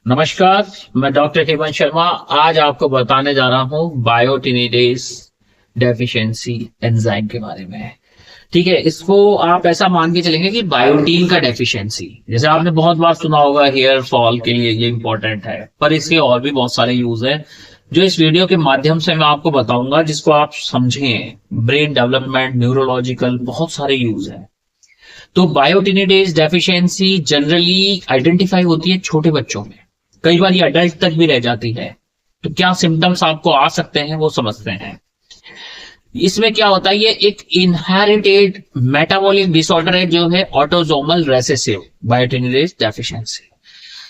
नमस्कार। मैं डॉक्टर हेमंत शर्मा आज आपको बताने जा रहा हूं बायोटिनिडेज डेफिशिएंसी एंजाइम के बारे में। ठीक है, इसको आप ऐसा मान के चलेंगे कि बायोटीन का डेफिशिएंसी, जैसे आपने बहुत बार सुना होगा हेयर फॉल के लिए ये इंपॉर्टेंट है, पर इसके और भी बहुत सारे यूज है जो इस वीडियो के माध्यम से मैं आपको बताऊंगा, जिसको आप समझें। ब्रेन डेवलपमेंट, न्यूरोलॉजिकल, बहुत सारे यूज है। तो बायोटिनिडेज डेफिशिएंसी जनरली आइडेंटिफाई होती है छोटे बच्चों में, कई बार ये अडल्ट तक भी रह जाती है। तो क्या सिम्टम्स आपको आ सकते हैं वो समझते हैं। इसमें क्या होता है, ये एक इनहेरिटेड मेटाबॉलिक डिसऑर्डर है जो है ऑटोसोमल रेसेसिव बायोटिनिडेज डेफिशिएंसी,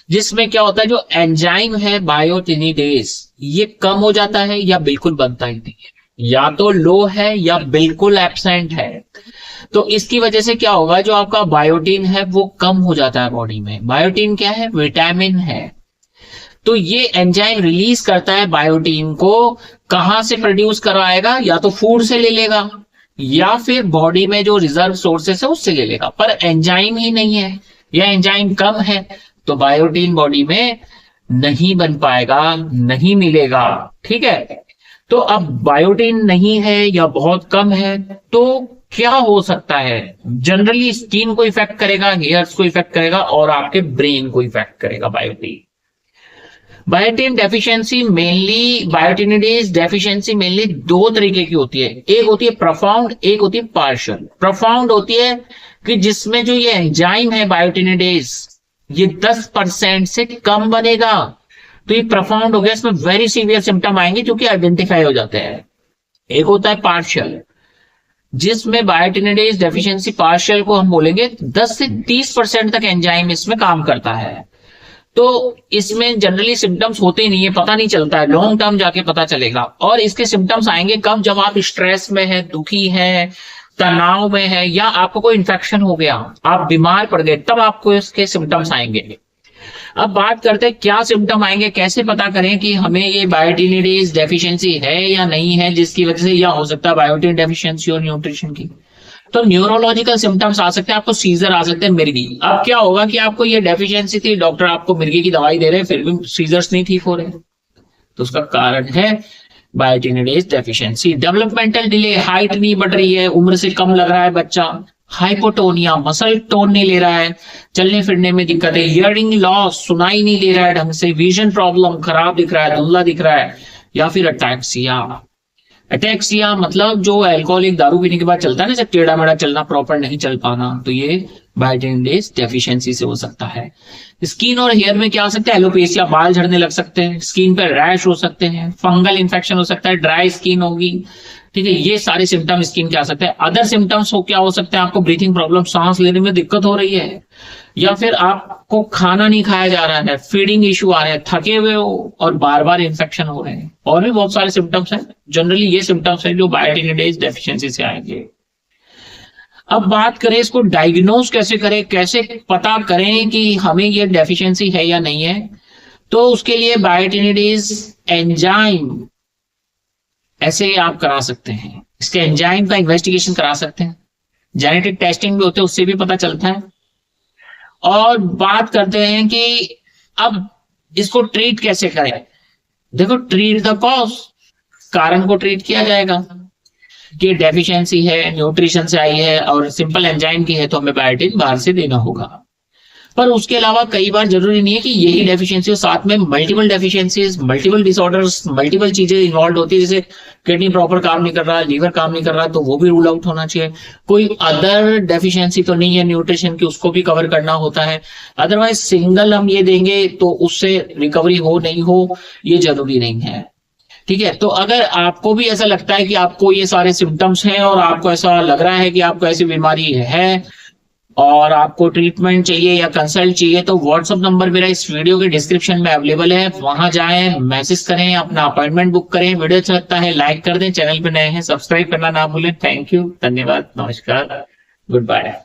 जिसमें क्या होता है जो एंजाइम है बायोटिनिडेज ये कम हो जाता है या बिल्कुल बनता ही नहीं है, या तो लो है या बिल्कुल एब्सेंट है। तो इसकी वजह से क्या होगा, जो आपका बायोटीन है वो कम हो जाता है बॉडी में। बायोटीन क्या है, विटामिन है। तो ये एंजाइम रिलीज करता है बायोटीन को, कहां से प्रोड्यूस करवाएगा, या तो फूड से ले लेगा या फिर बॉडी में जो रिजर्व सोर्सेस है उससे ले लेगा। पर एंजाइम ही नहीं है या एंजाइम कम है तो बायोटीन बॉडी में नहीं बन पाएगा, नहीं मिलेगा। ठीक है, तो अब बायोटीन नहीं है या बहुत कम है तो क्या हो सकता है। जनरली स्किन को इफेक्ट करेगा, हेयर्स को इफेक्ट करेगा और आपके ब्रेन को इफेक्ट करेगा biotin. Biotin deficiency mainly, biotinidase deficiency mainly दो तरीके की होती है। एक होती है प्रोफाउंड, एक होती है पार्शियल। प्रोफाउंड होती है कि जिसमें जो ये एंजाइम है बायोटिनिडेज ये 10% से कम बनेगा, तो ये प्रोफाउंड हो गया। इसमें वेरी सीवियर सिम्टम आएंगे जो कि आइडेंटिफाई हो जाते हैं। एक होता है पार्शियल, जिसमें बायोटिनिडेज डेफिशिएंसी पार्शियल को हम बोलेंगे 10 से 30% तक एंजाइम इसमें काम करता है। तो इसमें जनरली सिम्टम्स होते ही नहीं है, पता नहीं चलता है, लॉन्ग टर्म जाके पता चलेगा। और इसके सिम्टम्स आएंगे कब, जब आप स्ट्रेस में है, दुखी है, तनाव में है, या आपको कोई इन्फेक्शन हो गया, आप बीमार पड़ गए, तब आपको इसके सिम्टम्स आएंगे। अब बात करते हैं क्या सिम्टम आएंगे, कैसे पता करें कि हमें ये बायोटिनिडेज डेफिशिएंसी है या नहीं है, जिसकी वजह से या हो सकता है बायोटिन डेफिशिएंसी और न्यूट्रिशन की। तो न्यूरोलॉजिकल सिम्टम्स आ सकते हैं, आपको सीजर आ सकते हैं, मिर्गी। अब क्या होगा कि आपको ये डेफिशिएंसी थी, डॉक्टर आपको मिर्गी की दवाई दे रहे हैं, फिर भी सीजर्स नहीं ठीक हो रहे, तो उसका कारण है बायोटिनिडेज डेफिशिएंसी। डेवलपमेंटल डिले, हाइट नहीं बढ़ रही है, उम्र से कम लग रहा है बच्चा, हाइपोटोनिया, मसल टोन नहीं ले रहा है, चलने फिरने में दिक्कत है, हियरिंग लॉस, सुनाई नहीं दे रहा है ढंग से, विजन प्रॉब्लम, खराब दिख रहा है, धुंधला दिख रहा है, या फिर अटैक्सिया। अटैक्सिया मतलब जो अल्कोहलिक दारू पीने के बाद चलता है ना, जब टेढ़ा मेढ़ा चलना, प्रॉपर नहीं चल पाना, तो ये बायोटिनिडेज डेफिशिएंसी से हो सकता है। स्किन और हेयर में क्या हो सकता है, एलोपेशिया, बाल झड़ने लग सकते हैं, स्किन पे रैश हो सकते हैं, फंगल इन्फेक्शन हो सकता है, ड्राई स्किन होगी। ठीक है, ये सारे सिम्टम स्किन के आ सकते हैं। अदर सिम्टम्स हो क्या हो सकते हैं, आपको ब्रीथिंग प्रॉब्लम, सांस लेने में दिक्कत हो रही है, या फिर आपको खाना नहीं खाया जा रहा है, फीडिंग इश्यू आ रहे हैं, थके हुए हो और बार बार इन्फेक्शन हो रहे हैं, और भी बहुत सारे सिम्टम्स हैं। जनरली ये सिम्टम्स हैं जो बायोटिनिडेज डेफिशिएंसी से आएंगे। अब बात करें इसको डायग्नोज कैसे करें, कैसे पता करें कि हमें ये डेफिशिएंसी है या नहीं है, तो उसके लिए बायोटिनिडेज एंजाइम ऐसे आप करा सकते हैं, इसके एंजाइम का इन्वेस्टिगेशन करा सकते हैं, जेनेटिक टेस्टिंग भी होते हैं, उससे भी पता चलता है। और बात करते हैं कि अब इसको ट्रीट कैसे करें। देखो, ट्रीट द कॉज, कारण को ट्रीट किया जाएगा कि डेफिशिएंसी है, न्यूट्रिशन से आई है और सिंपल एंजाइम की है, तो हमें बायोटिन बाहर से देना होगा। पर उसके अलावा कई बार जरूरी नहीं है कि यही डेफिशिएंसी हो, साथ में multiple deficiencies, multiple disorders, multiple चीजें इन्वॉल्व होती है। जैसे किडनी प्रॉपर काम नहीं कर रहा, लीवर काम नहीं कर रहा, तो वो भी रूल आउट होना चाहिए। कोई अदर डेफिशिएंसी तो नहीं है न्यूट्रिशन की, उसको भी कवर करना होता है। अदरवाइज सिंगल हम ये देंगे तो उससे रिकवरी हो नहीं हो ये जरूरी नहीं है। ठीक है, तो अगर आपको भी ऐसा लगता है कि आपको ये सारे सिम्टम्स हैं और आपको ऐसा लग रहा है कि आपको ऐसी बीमारी है और आपको ट्रीटमेंट चाहिए या कंसल्ट चाहिए, तो व्हाट्सएप नंबर मेरा इस वीडियो के डिस्क्रिप्शन में अवेलेबल है, वहां जाएं, मैसेज करें, अपना अपॉइंटमेंट बुक करें। वीडियो अच्छा लगता है लाइक कर दें, चैनल पे नए हैं सब्सक्राइब करना ना भूलें। थैंक यू, धन्यवाद, नमस्कार, गुड बाय।